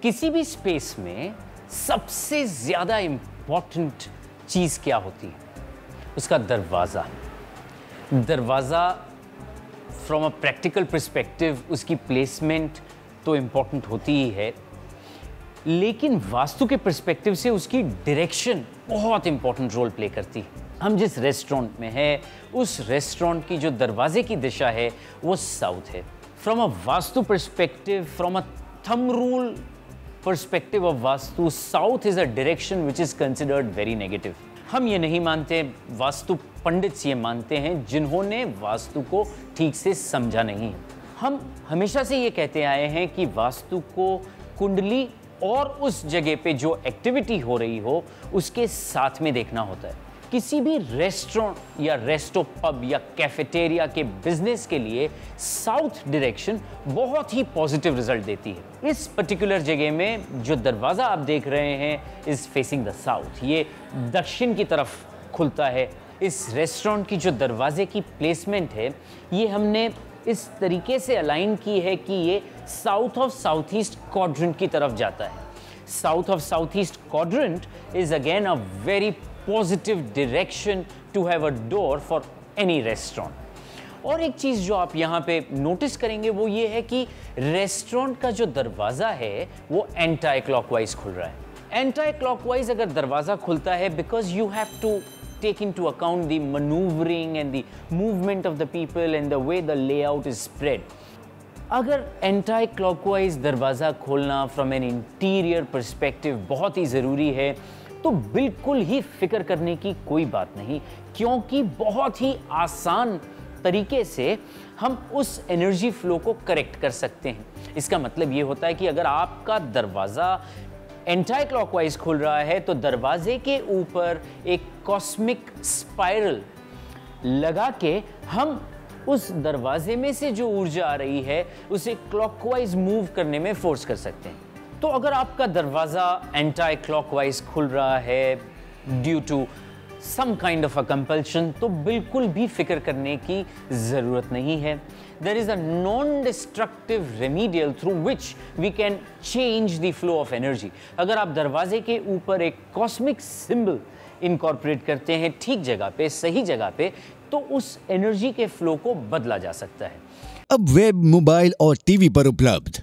किसी भी स्पेस में सबसे ज्यादा इंपॉर्टेंट चीज क्या होती है? उसका दरवाजा। दरवाजा फ्रॉम अ प्रैक्टिकल पर्सपेक्टिव उसकी प्लेसमेंट तो इंपॉर्टेंट होती ही है, लेकिन वास्तु के पर्सपेक्टिव से उसकी डायरेक्शन बहुत इंपॉर्टेंट रोल प्ले करती है। हम जिस रेस्टोरेंट में है, उस रेस्टोरेंट की जो दरवाजे की दिशा है वो साउथ है। From a vastu perspective, from a thumb rule perspective of vastu, south is a direction which is considered very negative. हम ये नहीं मानते, वास्तु पंडित ये मानते हैं जिन्होंने वास्तु को ठीक से समझा नहीं। हम हमेशा से ये कहते आए हैं कि वास्तु को कुंडली और उस जगह पे जो एक्टिविटी हो रही हो उसके साथ में देखना होता है। किसी भी रेस्टोरेंट या रेस्टो पब या कैफेटेरिया के बिजनेस के लिए साउथ डायरेक्शन बहुत ही पॉजिटिव रिजल्ट देती है। इस पर्टिकुलर जगह में जो दरवाज़ा आप देख रहे हैं इज फेसिंग द साउथ, ये दक्षिण की तरफ खुलता है। इस रेस्टोरेंट की जो दरवाजे की प्लेसमेंट है ये हमने इस तरीके से अलाइन की है कि ये south of south east quadrant की तरफ जाता है। South of south east quadrant is again a very positive direction to have a door for any restaurant. और एक चीज़ जो आप यहाँ पे नोटिस करेंगे वो ये है कि रेस्टोरेंट का जो दरवाज़ा है वो एंटी क्लॉकवाइज खुल रहा है। एंटी क्लॉकवाइज अगर दरवाज़ा खुलता है because you have to take into account the maneuvering and the movement of the people and the way the layout is spread. अगर एंटी क्लॉकवाइज दरवाज़ा खोलना फ्रॉम एन इंटीरियर पर्सपेक्टिव बहुत ही ज़रूरी है तो बिल्कुल ही फिक्र करने की कोई बात नहीं, क्योंकि बहुत ही आसान तरीके से हम उस एनर्जी फ्लो को करेक्ट कर सकते हैं। इसका मतलब ये होता है कि अगर आपका दरवाज़ा एंटी क्लॉकवाइज खुल रहा है तो दरवाजे के ऊपर एक कॉस्मिक स्पाइरल लगा के हम उस दरवाजे में से जो ऊर्जा आ रही है उसे क्लॉकवाइज मूव करने में फोर्स कर सकते हैं। तो अगर आपका दरवाज़ा एंटी क्लॉकवाइज खुल रहा है due to some kind of a compulsion तो बिल्कुल भी फिक्र करने की ज़रूरत नहीं है। There is a non-destructive remedial through which we can change the flow of energy. अगर आप दरवाजे के ऊपर एक कॉस्मिक सिंबल इनकॉर्पोरेट करते हैं ठीक जगह पे, सही जगह पे, तो उस एनर्जी के फ्लो को बदला जा सकता है। अब वेब, मोबाइल और टीवी पर उपलब्ध